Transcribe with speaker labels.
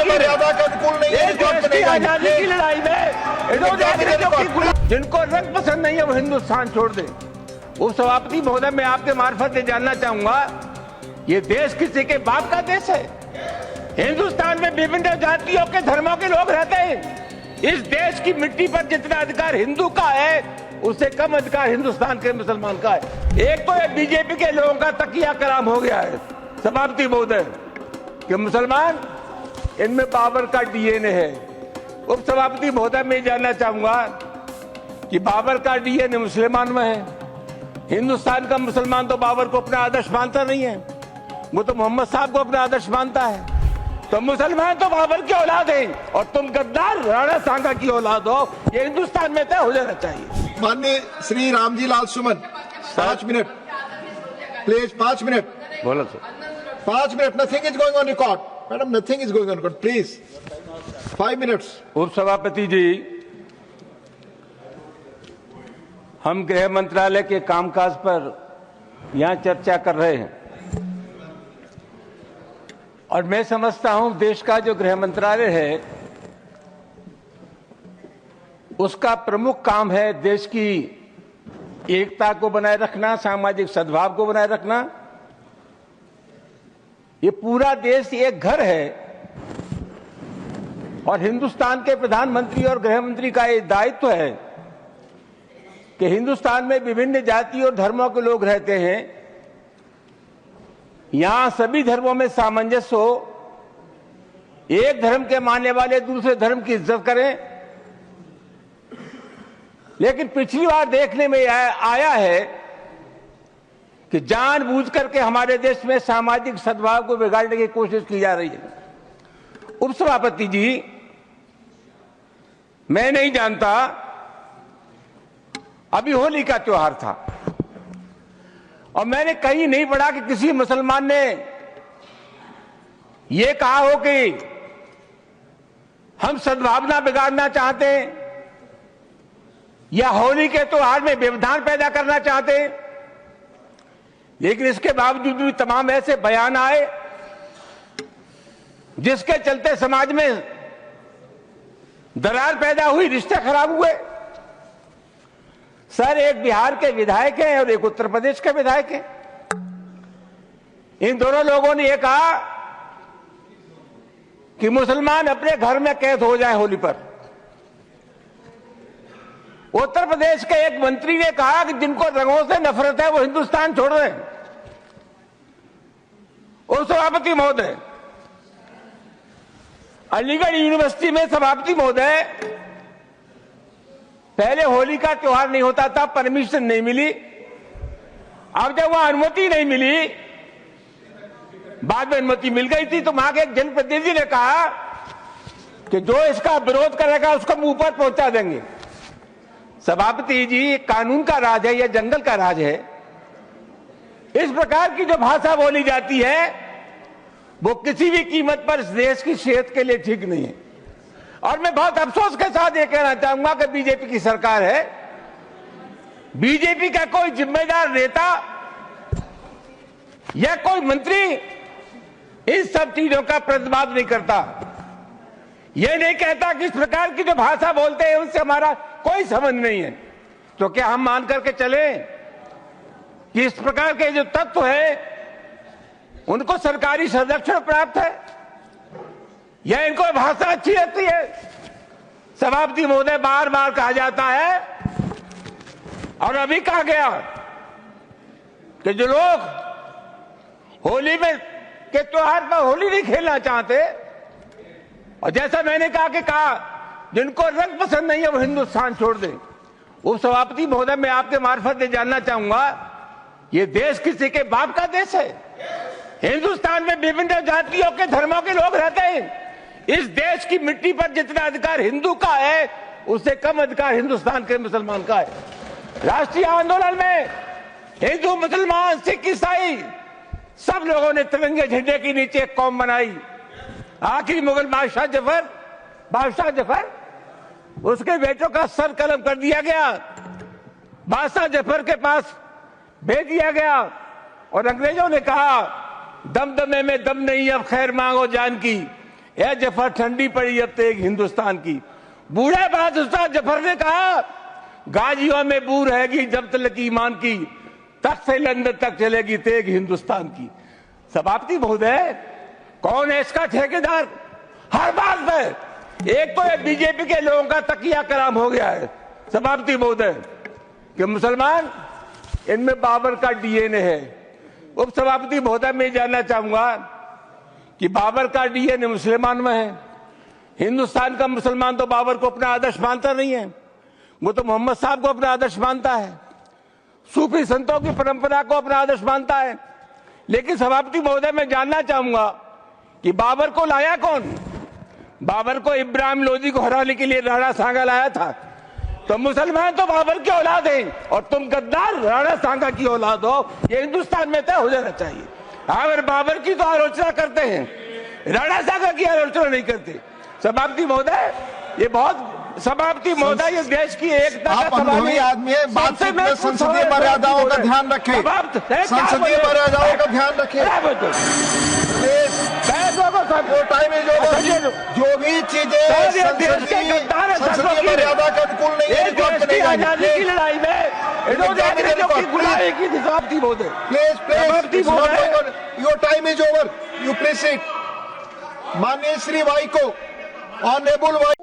Speaker 1: मर्यादा का अनुकूल नहीं है।
Speaker 2: देश की आजादी की लड़ाई में जिनको रंग पसंद नहीं है वो हिंदुस्तान छोड़ दे। उप सभापति महोदय, मैं आपके मार्फत से जानना चाहूंगा, ये देश किसी के बाप का देश है? हिंदुस्तान में विभिन्न जातियों के धर्मों के लोग रहते हैं। इस देश की मिट्टी पर जितना अधिकार हिंदू का है उससे कम अधिकार हिंदुस्तान के मुसलमान का है। एक तो ये बीजेपी के लोगों का तकिया कलाम हो गया है सभापति महोदय कि मुसलमान इनमें बाबर का डीएनए है। उप सभापति महोदय, मैं जानना चाहूंगा कि बाबर का डीएनए मुसलमान में है। हिंदुस्तान का मुसलमान तो बाबर को अपना आदर्श मानता नहीं है, वो तो मोहम्मद साहब को अपना आदर्श मानता है। तो मुसलमान तो बाबर की औलाद है और तुम गद्दार राणा सांगा की औलाद हो। ये हिंदुस्तान में तय हो जाना चाहिए।
Speaker 1: माननीय श्री रामजी लाल सुमन, 5 मिनट प्लीज, 5 मिनट
Speaker 2: बोलो sir.
Speaker 1: 5 minute, nothing is going on record madam, nothing is going on record, please 5 minutes.
Speaker 2: उप सभापति जी, हम गृह मंत्रालय के कामकाज पर यहां चर्चा कर रहे हैं और मैं समझता हूं देश का जो गृह मंत्रालय है उसका प्रमुख काम है देश की एकता को बनाए रखना, सामाजिक सद्भाव को बनाए रखना। ये पूरा देश एक घर है और हिंदुस्तान के प्रधानमंत्री और गृह मंत्री का ये दायित्व है कि हिंदुस्तान में विभिन्न जाति और धर्मों के लोग रहते हैं, यहां सभी धर्मों में सामंजस्य हो, एक धर्म के मानने वाले दूसरे धर्म की इज्जत करें। लेकिन पिछली बार देखने में आया है कि जानबूझ करके हमारे देश में सामाजिक सद्भाव को बिगाड़ने की कोशिश की जा रही है। उप सभापति जी, मैं नहीं जानता, अभी होली का त्योहार था और मैंने कहीं नहीं पढ़ा कि किसी मुसलमान ने यह कहा हो कि हम सद्भावना बिगाड़ना चाहते हैं या होली के त्योहार में व्यवधान पैदा करना चाहते हैं। लेकिन इसके बावजूद भी तमाम ऐसे बयान आए जिसके चलते समाज में दरार पैदा हुई, रिश्ते खराब हुए। सर, एक बिहार के विधायक हैं और एक उत्तर प्रदेश के विधायक हैं। इन दोनों लोगों ने यह कहा कि मुसलमान अपने घर में कैद हो जाए होली पर। उत्तर प्रदेश के एक मंत्री ने कहा कि जिनको रंगों से नफरत है वो हिंदुस्तान छोड़ रहे हैं। और सभापति महोदय, अलीगढ़ यूनिवर्सिटी में सभापति महोदय पहले होली का त्योहार नहीं होता था, परमिशन नहीं मिली। अब जब वहां अनुमति नहीं मिली, बाद में अनुमति मिल गई थी, तो वहां के एक जनप्रतिनिधि ने कहा कि जो इसका विरोध करेगा उसको मुंह पर पहुंचा देंगे। सभापति जी, कानून का राज है या जंगल का राज है? इस प्रकार की जो भाषा बोली जाती है वो किसी भी कीमत पर इस देश की सेहत के लिए ठीक नहीं है। और मैं बहुत अफसोस के साथ ये कहना चाहूंगा कि बीजेपी की सरकार है, बीजेपी का कोई जिम्मेदार नेता या कोई मंत्री इन सब चीजों का प्रतिवाद नहीं करता। यह नहीं कहता कि इस प्रकार की जो भाषा बोलते हैं उनसे हमारा कोई संबंध नहीं है। तो क्या हम मान करके चले कि इस प्रकार के जो तत्व है उनको सरकारी संरक्षण प्राप्त है या इनको भाषा अच्छी लगती है? सभापति महोदय, बार बार कहा जाता है और अभी कहा गया कि जो लोग होली में के त्योहार पर होली नहीं खेलना चाहते, और जैसा मैंने कहा जिनको रंग पसंद नहीं है वो हिंदुस्तान छोड़ दें। उप सभापति महोदय, मैं आपके मार्फत से जानना चाहूंगा, ये देश किसी के बाप का देश है? हिंदुस्तान में विभिन्न जातियों के धर्मों के लोग रहते हैं। इस देश की मिट्टी पर जितना अधिकार हिंदू का है उससे कम अधिकार हिंदुस्तान के मुसलमान का है। राष्ट्रीय आंदोलन में हिंदू, मुसलमान, सिख, ईसाई सब लोगों ने तिरंगे झंडे के नीचे एक कौम बनाई। आखिरी मुगल बादशाह जफर, उसके बेटों का सर कलम कर दिया गया, बादशाह जफर के पास भेज दिया गया और अंग्रेजों ने कहा दमदमे में दम नहीं, अब खैर मांगो जान की। ए जफर ठंडी पड़ी अब तेग हिंदुस्तान की। बूढ़े बहादुर जफर ने कहा गाजियों में बू रहेगी जब तक ईमान की, तक से लंदन तक चलेगी तेग हिंदुस्तान की। सभापति महोदय, कौन है इसका ठेकेदार? हर बात में एक तो ये बीजेपी के लोगों का तकिया कलाम हो गया है सभापति महोदय कि मुसलमान, इनमें बाबर का डीएनए है। उप सभापति महोदय, मैं जानना चाहूंगा कि बाबर का डीएनए मुसलमान में है। हिंदुस्तान का मुसलमान तो बाबर को अपना आदर्श मानता नहीं है, वो तो मोहम्मद साहब को अपना आदर्श मानता है, सूफी संतों की परंपरा को अपना आदर्श मानता है। लेकिन सभापति महोदय, मैं जानना चाहूंगा कि बाबर को लाया कौन? बाबर को इब्राहिम लोदी को हराने के लिए राणा सांगा लाया था। तो मुसलमान तो बाबर की औलाद हैं और तुम गद्दार राणा सांगा की औलाद हो, ये हिंदुस्तान में तय हो जाना चाहिए। अगर बाबर की तो आलोचना करते हैं, राणा सांगा की आलोचना नहीं करते। सभापति महोदय, ये बहुत सभापति महोदय, ये देश की एकता
Speaker 1: आप अनुभवी आदमी है, बातचीत में संसदीय मर्यादाओं का ध्यान रखें, संसदीय मर्यादाओं का ध्यान रखें। वो टाइम इज ओवर। जो भी चीजें संसदीय मर्यादा के अनुकूल नहीं है,
Speaker 2: आजादी की लड़ाई में गुलामी की सभापति महोदय,
Speaker 1: please your time is over, you please sit. माननीय श्री वाई को, ऑनरेबल वाई